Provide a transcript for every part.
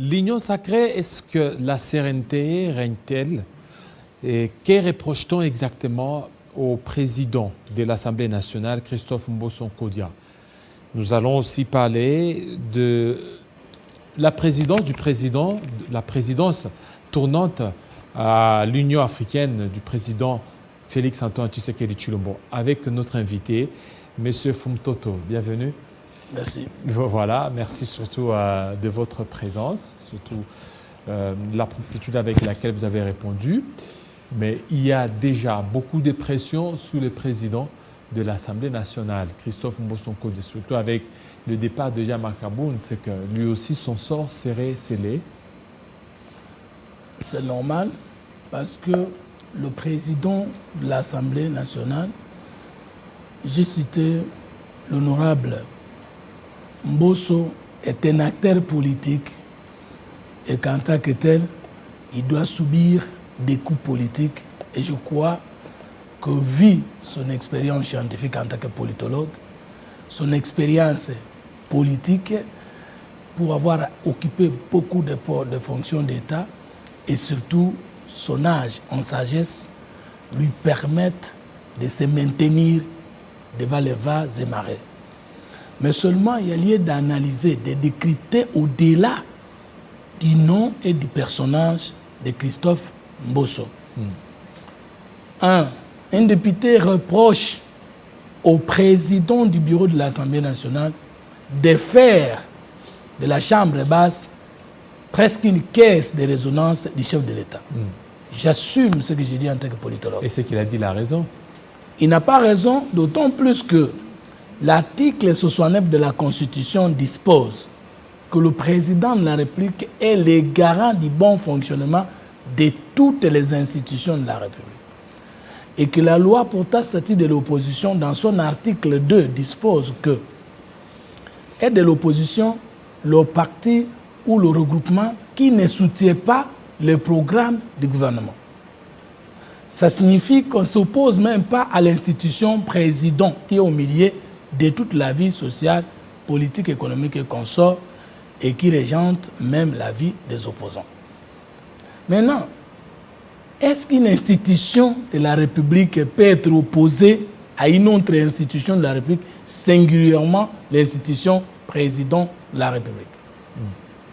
L'union sacrée, est-ce que la sérénité règne-t-elle? Et que reproche-t-on exactement au président de l'Assemblée nationale, Christophe Mbosso Nkodia? Nous allons aussi parler de la présidence du président, la présidence tournante à l'Union africaine du président Félix-Antoine Tshisekedi Tshilombo, avec notre invité, M. Fumtoto. Bienvenue. Merci. Voilà, merci surtout de votre présence, surtout la promptitude avec laquelle vous avez répondu. Mais il y a déjà beaucoup de pression sur le président de l'Assemblée nationale, Christophe Mbosso Nkodia, surtout avec le départ de Jean-Marc Aboune, c'est que lui aussi son sort serait scellé. C'est normal parce que le président de l'Assemblée nationale, j'ai cité l'honorable Mbosso, est un acteur politique et qu'en tant que tel, il doit subir des coups politiques. Et je crois que vu son expérience scientifique en tant que politologue, son expérience politique, pour avoir occupé beaucoup de fonctions d'État, et surtout son âge en sagesse, lui permettent de se maintenir devant les vents et marées. Mais seulement il y a lieu d'analyser, de décrypter au-delà du nom et du personnage de Christophe Mbosso. Un député reproche au président du bureau de l'Assemblée nationale de faire de la Chambre basse presque une caisse de résonance du chef de l'État. J'assume ce que j'ai dit en tant que politologue. Et ce qu'il a dit, il a raison. Il n'a pas raison, d'autant plus que l'article 69 de la Constitution dispose que le président de la République est le garant du bon fonctionnement de toutes les institutions de la République. Et que la loi portant statut de l'opposition, dans son article 2, dispose que est de l'opposition le parti ou le regroupement qui ne soutient pas le programme du gouvernement. Ça signifie qu'on ne s'oppose même pas à l'institution président qui est au milieu de toute la vie sociale, politique, économique et consort et qui régente même la vie des opposants. Maintenant, est-ce qu'une institution de la République peut être opposée à une autre institution de la République, singulièrement l'institution président de la République?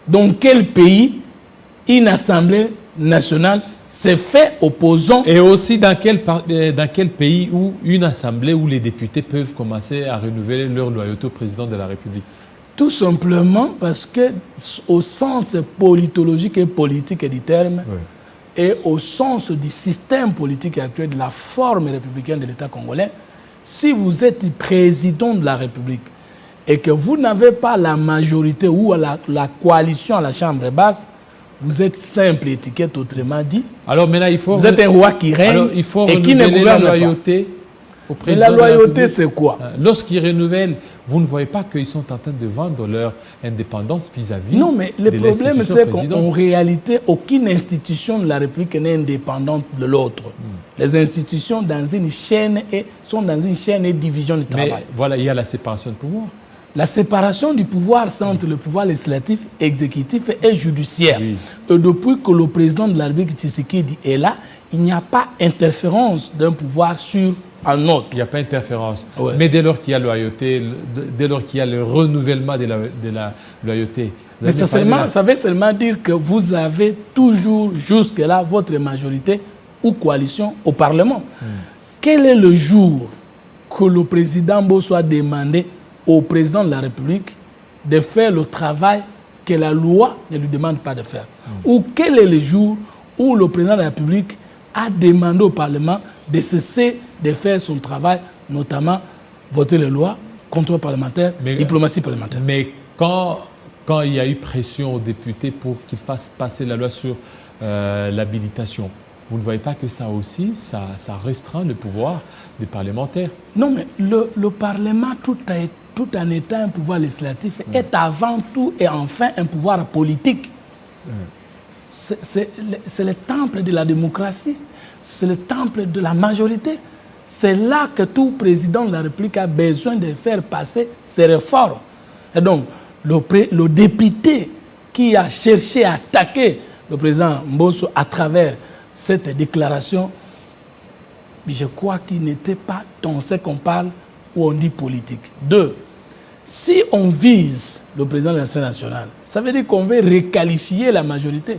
Dans quel pays une Assemblée nationale s'est fait opposant? Et aussi dans quel pays où une Assemblée où les députés peuvent commencer à renouveler leur loyauté au président de la République? Tout simplement parce que, au sens politologique et politique du terme, oui, et au sens du système politique actuel, de la forme républicaine de l'État congolais, si vous êtes président de la République et que vous n'avez pas la majorité ou la coalition à la Chambre basse, vous êtes simple étiquette, autrement dit. Alors maintenant, vous êtes un roi qui règne et qui ne gouverne pas. Au Mais la loyauté, c'est quoi? Lorsqu'ils renouvellent, vous ne voyez pas qu'ils sont en train de vendre leur indépendance vis-à-vis. Non, mais le problème, c'est qu'en réalité, aucune institution de la République n'est indépendante de l'autre. Les institutions dans une chaîne sont dans une chaîne et division du travail. Mais voilà, il y a la séparation de pouvoir. La séparation du pouvoir, c'est entre le pouvoir législatif, exécutif et judiciaire. Oui. Et depuis que le président de la République, Tshisekedi, est là, il n'y a pas interférence d'un pouvoir sur un autre. Il n'y a pas interférence. Ouais. Mais dès lors qu'il y a loyauté, dès lors qu'il y a le renouvellement de la loyauté. Mais ça veut seulement dire que vous avez toujours jusque-là votre majorité ou coalition au Parlement. Quel est le jour que le président Mbosso a demandé au président de la République de faire le travail que la loi ne lui demande pas de faire? Ou quel est le jour où le président de la République a demandé au Parlement de cesser de faire son travail, notamment voter les lois, contrôle parlementaire, diplomatie parlementaire? Mais quand il y a eu pression aux députés pour qu'ils fassent passer la loi sur l'habilitation, vous ne voyez pas que ça aussi, ça restreint le pouvoir des parlementaires? Non, mais le Parlement, tout en étant un pouvoir législatif, est avant tout et enfin un pouvoir politique. C'est le temple de la démocratie, c'est le temple de la majorité. C'est là que tout président de la République a besoin de faire passer ses réformes. Et donc, le député qui a cherché à attaquer le président Mbosso à travers cette déclaration, je crois qu'il n'était pas dans ce qu'on parle où on dit politique. 2. Si on vise le président de l'Assemblée nationale, ça veut dire qu'on veut requalifier la majorité.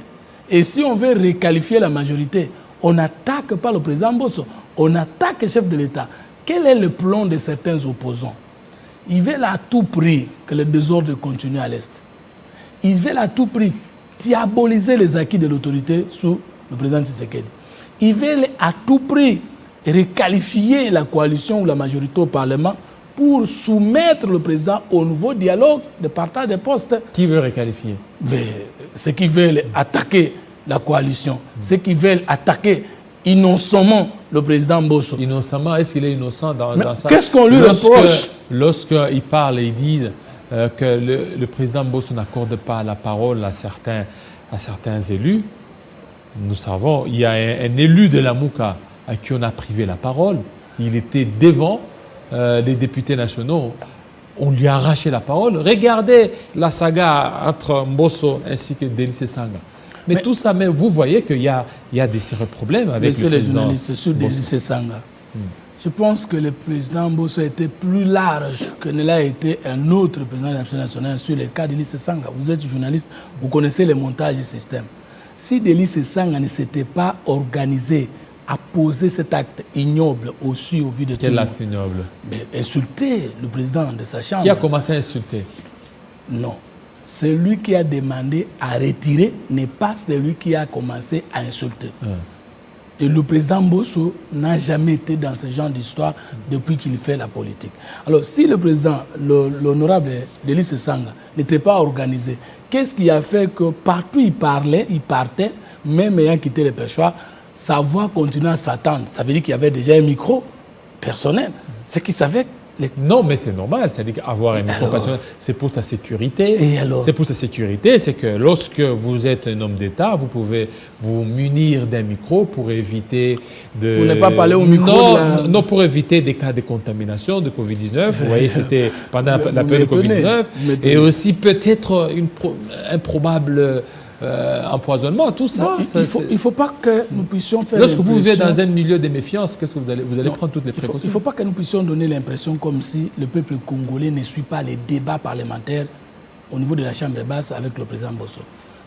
Et si on veut requalifier la majorité, on n'attaque pas le président Mbosso, on attaque le chef de l'État. Quel est le plan de certains opposants? Ils veulent à tout prix que le désordre continue à l'Est. Ils veulent à tout prix diaboliser les acquis de l'autorité sous le président Tshisekedi. Ils veulent à tout prix requalifier la coalition ou la majorité au Parlement pour soumettre le président au nouveau dialogue de partage des postes. Qui veut requalifier? Mais ceux qui veulent attaquer la coalition, ceux qui veulent attaquer innocemment le président Mbosso. Innocemment, est-ce qu'il est innocent dans ça? Qu'est-ce qu'on lui reproche? Lorsqu'ils parlent et ils disent que le président Mbosso n'accorde pas la parole à certains élus, nous savons, il y a un élu de la Mouka à qui on a privé la parole. Il était devant les députés nationaux. On lui a arraché la parole. Regardez la saga entre Mbosso ainsi que Délice Sanga. Mais tout ça, mais vous voyez qu'il y a des sérieux problèmes avec le président. Journalistes sur Délice Sanga. Je pense que le président Mbosso était plus large que ne l'a été un autre président de l'Assemblée nationale sur le cas de Délice Sanga. Vous êtes journaliste, vous connaissez les montages du système. Si Délice Sanga ne s'était pas organisé à poser cet acte ignoble au vu de tout le monde. Quel acte ignoble? Mais insulter le président de sa chambre. Qui a commencé à insulter? Non. Celui qui a demandé à retirer n'est pas celui qui a commencé à insulter. Et le président Mbosso n'a jamais été dans ce genre d'histoire depuis qu'il fait la politique. Alors, si le président, l'honorable Délice Sanga, n'était pas organisé, qu'est-ce qui a fait que partout il parlait, il partait, même ayant quitté le perchoir, sa voix continuait à s'attendre? Ça veut dire qu'il y avait déjà un micro personnel. C'est qu'il savait. Non, mais c'est normal. C'est-à-dire qu'avoir un micro personnel, c'est pour sa sécurité. C'est pour sa sécurité. C'est que lorsque vous êtes un homme d'État, vous pouvez vous munir d'un micro pour éviter de... Vous n'avez pas parlé au micro Non, pour éviter des cas de contamination de Covid-19. Vous voyez, c'était pendant la période de Covid-19. Et aussi peut-être un probable... empoisonnement, tout ça. Non, il ne faut pas que nous puissions faire. Lorsque vous vivez dans un milieu de méfiance, qu'est-ce que vous allez prendre toutes les précautions? Il ne faut pas que nous puissions donner l'impression comme si le peuple congolais ne suit pas les débats parlementaires au niveau de la Chambre basse avec le président Mbosso.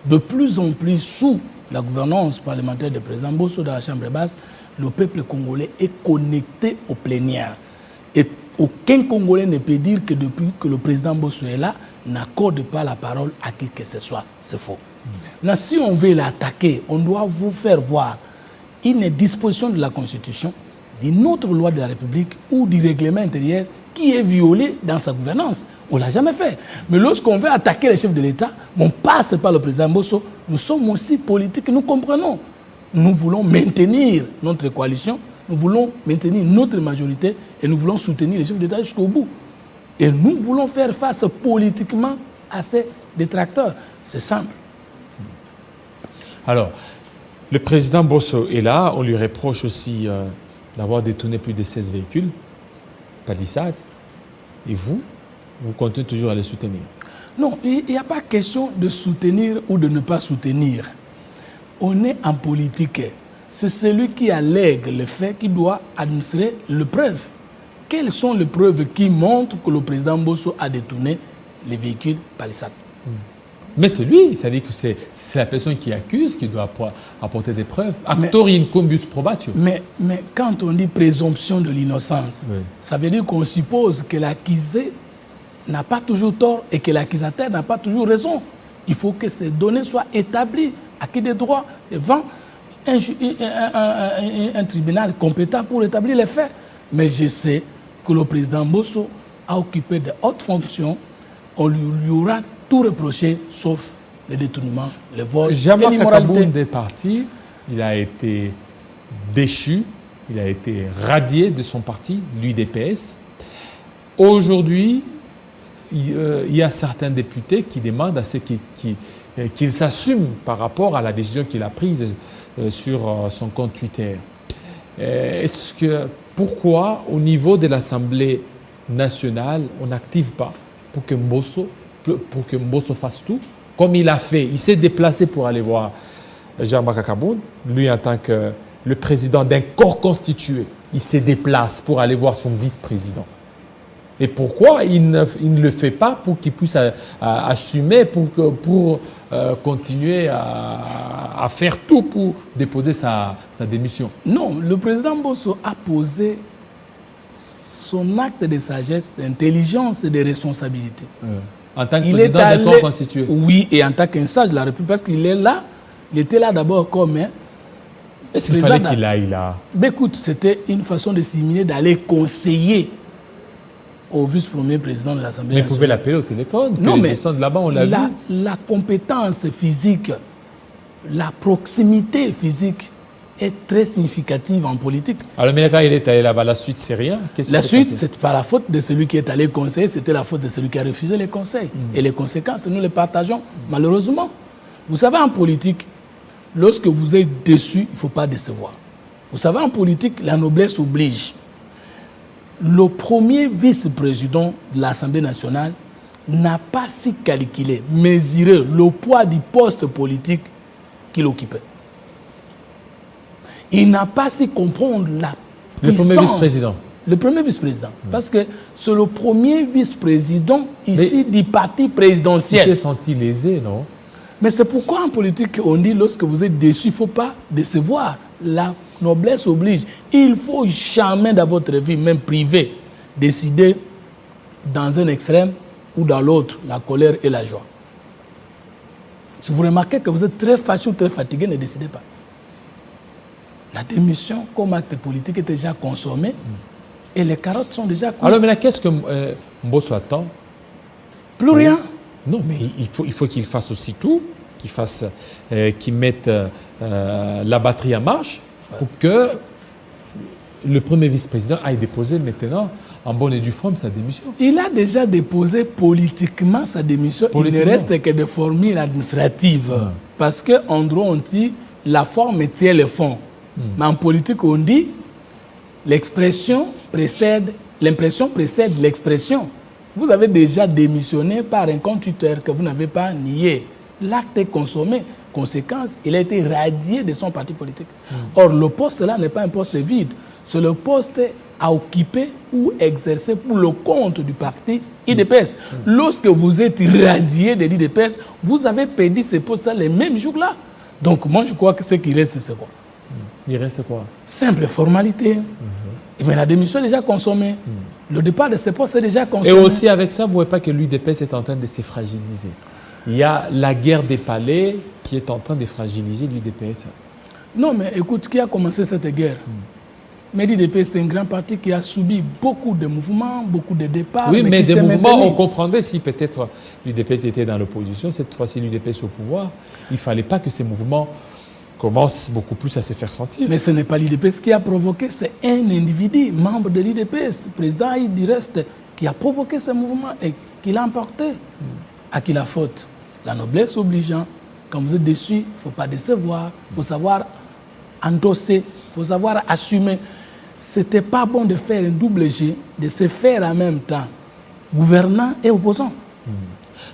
De plus en plus, sous la gouvernance parlementaire du président Mbosso dans la Chambre basse, le peuple congolais est connecté aux plénières. Et aucun Congolais ne peut dire que depuis que le président Mbosso est là, n'accorde pas la parole à qui que ce soit. C'est faux. Là, si on veut l'attaquer, on doit vous faire voir une disposition de la Constitution, d'une autre loi de la République ou du règlement intérieur qui est violée dans sa gouvernance. On ne l'a jamais fait. Mais lorsqu'on veut attaquer les chefs de l'État, on passe par le président Mbosso. Nous sommes aussi politiques, nous comprenons. Nous voulons maintenir notre coalition, nous voulons maintenir notre majorité et nous voulons soutenir les chefs d'État jusqu'au bout. Et nous voulons faire face politiquement à ces détracteurs. C'est simple. Alors, le président Mbosso est là. On lui reproche aussi d'avoir détourné plus de 16 véhicules, palissades. Et vous continuez toujours à les soutenir? Non, il n'y a pas question de soutenir ou de ne pas soutenir. On est en politique. C'est celui qui allègue le fait qui doit administrer les preuves. Quelles sont les preuves qui montrent que le président Mbosso a détourné les véhicules palissades? Mais c'est lui, c'est-à-dire que c'est la personne qui accuse qui doit apporter des preuves. Actori incumbit probatio. Mais quand on dit présomption de l'innocence, ça veut dire qu'on suppose que l'accusé n'a pas toujours tort et que l'accusateur n'a pas toujours raison. Il faut que ces données soient établies, acquis des droits, devant un tribunal compétent pour établir les faits. Mais je sais que le président Mbosso a occupé de hautes fonctions. On lui aura tout reproché, sauf le détournement, le vol et l'immoralité. Est parti, il a été déchu, il a été radié de son parti, l'UDPS. Aujourd'hui, il y a certains députés qui demandent à ce qu'il s'assume par rapport à la décision qu'il a prise sur son compte Twitter. Pourquoi, au niveau de l'Assemblée nationale, on n'active pas pour que Mbosso fasse tout comme il a fait. Il s'est déplacé pour aller voir Jean-Marc Kaboun, lui en tant que le président d'un corps constitué. Il se déplace pour aller voir son vice-président. Et pourquoi il ne le fait pas pour qu'il puisse assumer, pour continuer à faire tout pour déposer sa démission? Non, le président Mbosso a posé son acte de sagesse, d'intelligence et de responsabilité. En tant que président d'un corps constitué? Oui, et en tant qu'un sage de la République, parce qu'il est là, il était là d'abord comme... Est-ce qu'il fallait qu'il aille là? Mais écoute, c'était une façon de simuler d'aller conseiller au vice-premier président de l'Assemblée nationale. Mais il pouvait l'appeler au téléphone. Non, mais descendre là-bas, on l'a vu. La compétence physique, la proximité physique est très significative en politique. Alors, mais quand il est allé là-bas, la suite, c'est rien. La suite, c'est pas la faute de celui qui est allé conseiller, c'était la faute de celui qui a refusé les conseils. Et les conséquences, nous les partageons, malheureusement. Vous savez, en politique, lorsque vous êtes déçu, il ne faut pas décevoir. Vous savez, en politique, la noblesse oblige. Le premier vice-président de l'Assemblée nationale n'a pas si calculé, mesuré le poids du poste politique qu'il occupait. Il n'a pas su comprendre la puissance. Le premier vice-président. Le premier vice-président. Parce que c'est le premier vice-président ici du parti présidentiel. Il s'est senti lésé, non? Mais c'est pourquoi en politique, on dit lorsque vous êtes déçu, il ne faut pas décevoir. La noblesse oblige. Il ne faut jamais dans votre vie, même privée, décider dans un extrême ou dans l'autre, la colère et la joie. Si vous remarquez que vous êtes très fâché ou très fatigué, ne décidez pas. La démission comme acte politique est déjà consommée et les carottes sont déjà cuites. Alors maintenant, qu'est-ce que Mbosso attend? Plus rien. Non, mais il faut qu'il fasse aussi tout, qu'il mette la batterie en marche pour que le premier vice-président aille déposer maintenant en bonne et due forme sa démission. Il a déjà déposé politiquement sa démission. Il ne reste que des formules administratives. Parce qu'en droit, on dit la forme tient le fond. Mais en politique, on dit l'impression précède l'expression. Vous avez déjà démissionné par un compte Twitter que vous n'avez pas nié. L'acte est consommé. Conséquence, il a été radié de son parti politique. Or, le poste là n'est pas un poste vide. C'est le poste à occuper ou exercer pour le compte du parti IDPS. Lorsque vous êtes radié de l'IDPS, vous avez perdu ce poste-là les mêmes jours-là. Donc, moi, je crois que ce qui reste, c'est quoi? Il reste quoi? Simple formalité. Mais la démission est déjà consommée. Le départ de ce poste est déjà consommé. Et aussi avec ça, vous ne voyez pas que l'UDPS est en train de se fragiliser. Il y a la guerre des palais qui est en train de fragiliser l'UDPS. Non, mais écoute, qui a commencé cette guerre? Mais l'UDPS, c'est un grand parti qui a subi beaucoup de mouvements, beaucoup de départs. Oui, mais des mouvements, on comprendrait si peut-être l'UDPS était dans l'opposition. Cette fois-ci, l'UDPS au pouvoir. Il ne fallait pas que ces mouvements commence beaucoup plus à se faire sentir. Mais ce n'est pas l'IDPS qui a provoqué, c'est un individu, membre de l'IDPS, président du reste, qui a provoqué ce mouvement et qui l'a emporté. À qui la faute? La noblesse obligeant. Quand vous êtes déçu, il ne faut pas décevoir, il faut savoir endosser, il faut savoir assumer. Ce n'était pas bon de faire un double G, de se faire en même temps gouvernant et opposant.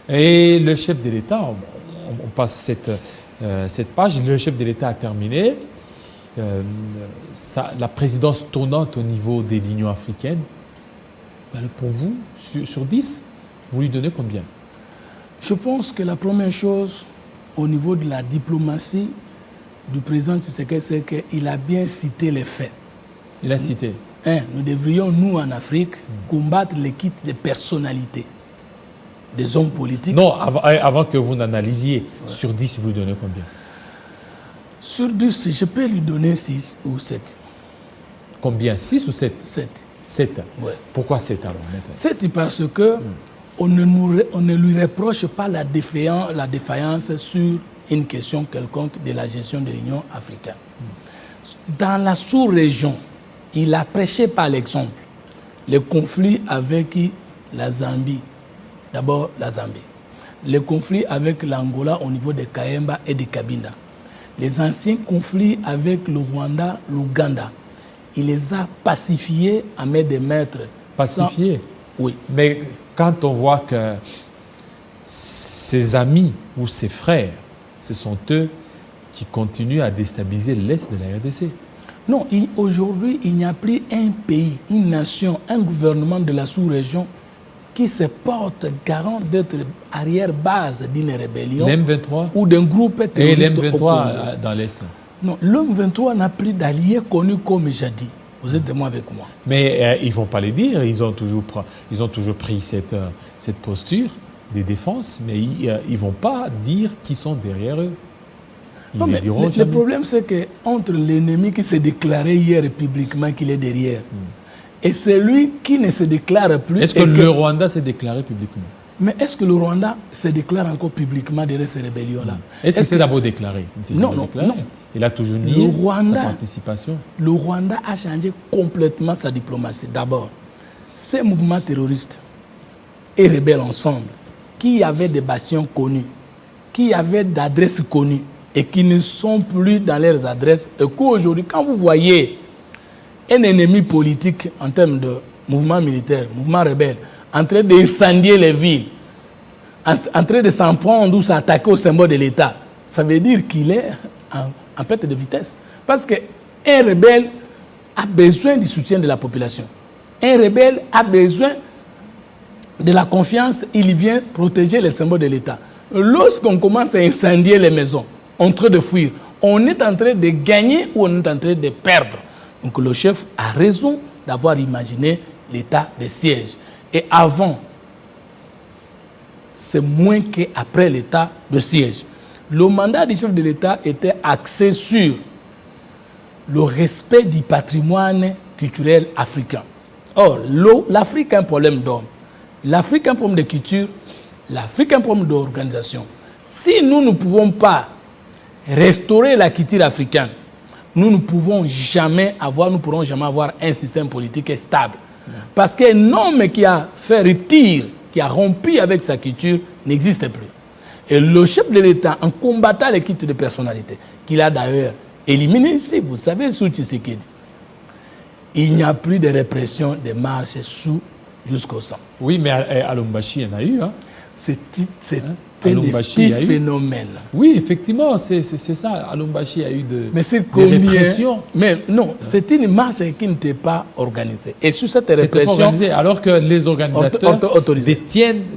Et le chef de l'État, on passe cette page, le chef de l'État a terminé la présidence tournante au niveau de l'Union africaine. Pour vous, sur 10, vous lui donnez combien? Je pense que la première chose, au niveau de la diplomatie du président Tshisekedi, c'est qu'il a bien cité les faits. Il a cité. Nous devrions, nous, en Afrique, combattre les kits de personnalité des hommes politiques. Non, avant que vous n'analysiez, sur 10, vous lui donnez combien? Sur 10, je peux lui donner 6 ou 7. Combien? 6 ou 7? 7. 7. Ouais. Pourquoi 7 alors? 7 parce que on ne lui reproche pas la défaillance sur une question quelconque de la gestion de l'Union africaine. Dans la sous-région, il a prêché par l'exemple le conflit avec la Zambie. D'abord la Zambie. Le conflit avec l'Angola au niveau de Kayemba et de Cabinda. Les anciens conflits avec le Rwanda, l'Ouganda. Il les a pacifiés à main de maître. Pacifiés? Oui. Mais quand on voit que ses amis ou ses frères, ce sont eux qui continuent à déstabiliser l'Est de la RDC. Non, aujourd'hui, il n'y a plus un pays, une nation, un gouvernement de la sous-région qui se porte garant d'être arrière-base d'une rébellion L'M23 ou d'un groupe et terroriste au l'M23 Congo. dans l'Est. Non, l'M23 n'a plus d'alliés connus comme jadis. Vous êtes témoin avec moi. Mais ils ne vont pas les dire, ils ont toujours pris cette posture des défenses, mais ils ne vont pas dire qui sont derrière eux. Ils Non, les mais diront le jamais. problème, c'est qu'entre l'ennemi qui s'est déclaré hier publiquement qu'il est derrière, et celui qui ne se déclare plus... Est-ce que le Rwanda s'est déclaré publiquement? Mais est-ce que le Rwanda se déclare encore publiquement derrière ces rébellions-là? Est-ce que c'est d'abord déclaré? Non. Il a toujours nié Rwanda, sa participation. Le Rwanda a changé complètement sa diplomatie. D'abord, ces mouvements terroristes et rebelles ensemble, qui avaient des bastions connus, qui avaient d'adresses connues, et qui ne sont plus dans leurs adresses, et qu'aujourd'hui, quand vous voyez un ennemi politique en termes de mouvement militaire, mouvement rebelle, en train d'incendier les villes, en train de s'en prendre ou s'attaquer au symbole de l'État, ça veut dire qu'il est en perte de vitesse. Parce qu'un rebelle a besoin du soutien de la population. Un rebelle a besoin de la confiance, il vient protéger les symboles de l'État. Lorsqu'on commence à incendier les maisons, en train de fuir, on est en train de gagner ou on est en train de perdre. Donc le chef a raison d'avoir imaginé l'état de siège. Et avant, c'est moins qu'après l'état de siège. Le mandat du chef de l'État était axé sur le respect du patrimoine culturel africain. Or, l'Afrique a un problème d'homme, l'Afrique a un problème de culture, l'Afrique a un problème d'organisation. Si nous ne pouvons pas restaurer la culture africaine, nous ne pourrons jamais avoir un système politique stable. Parce qu'un homme qui a fait rupture, qui a rompu avec sa culture, n'existe plus. Et le chef de l'État, en combattant les cultes de personnalité, qu'il a d'ailleurs éliminé ici, vous savez, sous Tshisekedi, il n'y a plus de répression des marches jusqu'au sang. Oui, mais à Lubumbashi, il y en a eu. Hein. C'est un petit phénomène. Oui, effectivement, c'est ça. À Lubumbashi, il y a eu de répression. Mais non, c'est une marche qui n'était pas organisée. Et sur cette répression... Pas organisée, alors que les organisateurs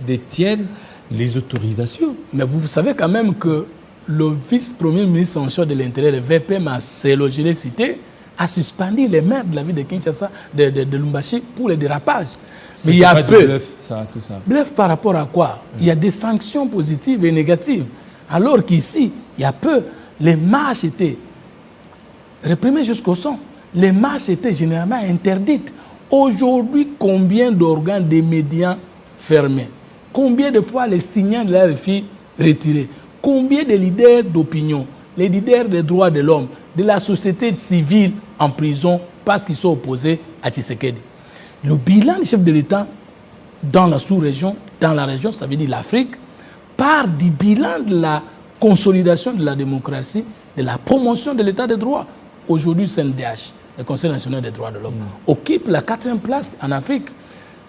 détiennent les autorisations. Mais vous savez quand même que le vice-premier ministre en charge de l'Intérieur, le VP Marcelo, je l'ai cité, a suspendu les maires de la ville de Kinshasa, de Lubumbashi, pour les dérapages. Mais il y a peu. Bluff, tout ça. Bluff par rapport à quoi? Il y a des sanctions positives et négatives. Alors qu'ici, il y a peu. Les marches étaient réprimées jusqu'au sang. Les marches étaient généralement interdites. Aujourd'hui, combien d'organes des médias fermés? Combien de fois les signaux de la RFI retirés? Combien de leaders d'opinion, les leaders des droits de l'homme, de la société civile en prison parce qu'ils sont opposés à Tshisekedi? Le bilan du chef de l'État dans la sous-région, dans la région, ça veut dire l'Afrique, part du bilan de la consolidation de la démocratie, de la promotion de l'État de droit. Aujourd'hui, CNDH, le Conseil national des droits de l'homme, occupe la 4e place en Afrique,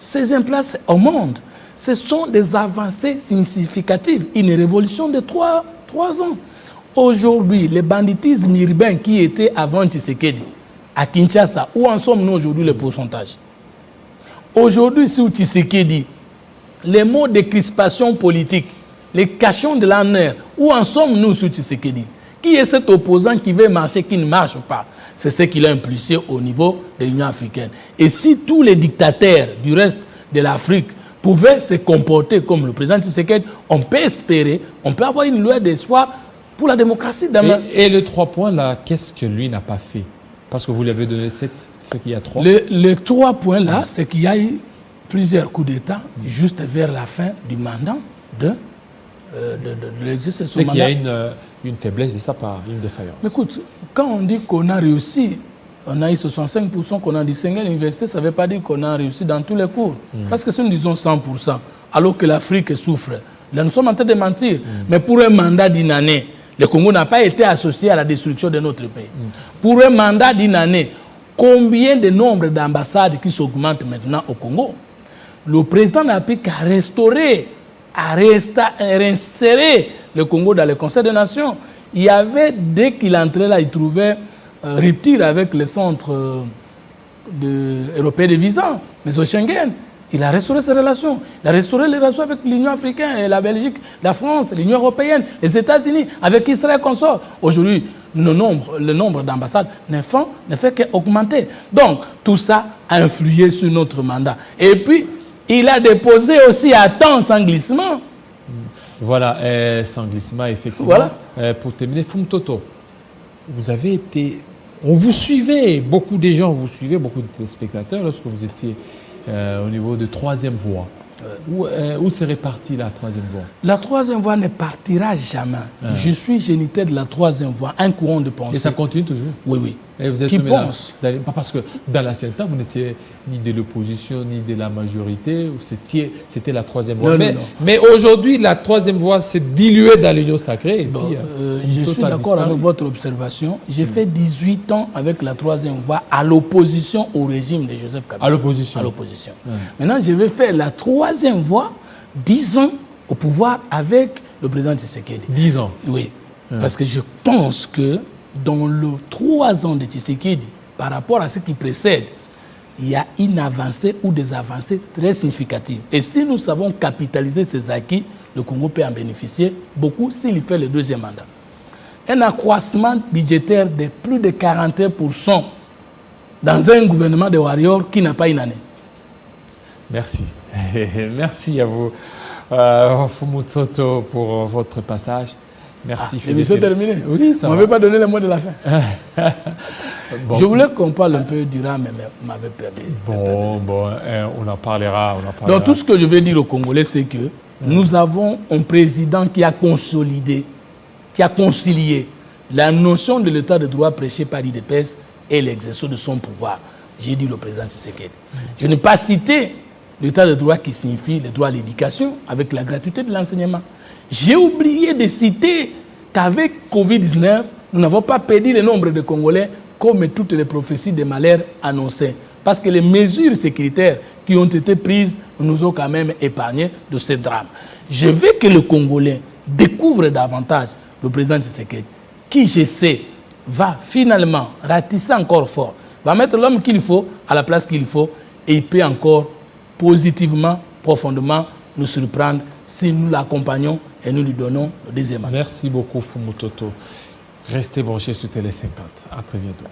16e place au monde. Ce sont des avancées significatives, une révolution de 3 ans. Aujourd'hui, le banditisme urbain qui était avant Tshisekedi, à Kinshasa, où en sommes-nous aujourd'hui le pourcentage? Aujourd'hui, sur Tshisekedi, les mots de crispation politique, les cachons de la nerf, où en sommes-nous sur Tshisekedi? Qui est cet opposant qui veut marcher, qui ne marche pas? C'est ce qu'il a impulsé au niveau de l'Union africaine. Et si tous les dictateurs du reste de l'Afrique pouvaient se comporter comme le président Tshisekedi, on peut espérer, on peut avoir une lueur d'espoir pour la démocratie. Et les 3 points là, qu'est-ce que lui n'a pas fait? Parce que vous lui avez donné ce qu'il y a 3. Les 3 points là, c'est qu'il y a eu plusieurs coups d'État juste vers la fin du mandat de l'exercice. C'est qu'il y a une faiblesse de sa part, une défaillance. Mais écoute, quand on dit qu'on a réussi, on a eu 65% qu'on a distingué à l'université, ça ne veut pas dire qu'on a réussi dans tous les cours. Parce que si nous disons 100%, alors que l'Afrique souffre, là nous sommes en train de mentir. Mais pour un mandat d'une année, le Congo n'a pas été associé à la destruction de notre pays. Pour un mandat d'une année, combien de nombre d'ambassades qui s'augmentent maintenant au Congo? Le président n'a plus qu'à restaurer à réinsérer le Congo dans le Conseil des Nations. Il y avait, dès qu'il entrait là, il trouvait rupture avec le centre européen des visas, mais au Schengen. Il a restauré ses relations. Il a restauré les relations avec l'Union africaine, la Belgique, la France, l'Union européenne, les États-Unis, avec Israël consort. Aujourd'hui, le nombre d'ambassades ne fait qu'augmenter. Donc, tout ça a influé sur notre mandat. Et puis, il a déposé aussi à temps sans glissement. Voilà, sans glissement, effectivement. Voilà. Pour terminer, Fumtoto, vous avez été... On vous suivait, beaucoup de gens vous suivaient, beaucoup de téléspectateurs lorsque vous étiez au niveau de troisième voie. Où serait partie la troisième voie? La troisième voie ne partira jamais. Je suis géniteur de la troisième voie, un courant de pensée. Et ça continue toujours? Oui, oui. Et vous êtes qui pense? Parce que dans l'ancien temps, vous n'étiez ni de l'opposition, ni de la majorité. C'était la troisième voie. Mais aujourd'hui, la troisième voie s'est diluée dans l'union sacrée. Et puis, je suis d'accord avec votre observation. J'ai fait 18 ans avec la troisième voie à l'opposition au régime de Joseph Kabila. À l'opposition? À l'opposition. Maintenant, je vais faire la troisième voie, 10 ans au pouvoir avec le président Tshisekedi. 10 ans? Oui. Parce que je pense que dans les 3 ans de Tshisekedi, par rapport à ce qui précède, il y a une avancée ou des avancées très significatives. Et si nous savons capitaliser ces acquis, le Congo peut en bénéficier beaucoup s'il fait le deuxième mandat. Un accroissement budgétaire de plus de 41% dans un gouvernement de warriors qui n'a pas une année. Merci. Merci à vous, Fumtoto, pour votre passage. Merci. L'émission est terminée. Oui, ça va. On ne m'avait pas donné le mot de la fin. Bon. Je voulais qu'on parle un peu du RAM, mais on m'avait perdu. On en parlera. Donc tout ce que je veux dire aux Congolais, c'est que nous avons un président qui a consolidé, qui a concilié la notion de l'état de droit prêché par l'IDPS et l'exercice de son pouvoir. J'ai dit le président Tshisekedi. Je n'ai pas cité l'état de droit qui signifie le droit à l'éducation avec la gratuité de l'enseignement. J'ai oublié de citer qu'avec Covid-19, nous n'avons pas perdu le nombre de Congolais comme toutes les prophéties de malheur annoncées. Parce que les mesures sécuritaires qui ont été prises nous ont quand même épargnés de ce drame. Je veux que le Congolais découvre davantage le président Tshisekedi, qui, je sais, va finalement ratisser encore fort, va mettre l'homme qu'il faut à la place qu'il faut, et il peut encore positivement, profondément nous surprendre si nous l'accompagnons et nous lui donnons le deuxième mandat. Merci beaucoup, Fumtoto. Restez branchés sur Télé 50. À très bientôt.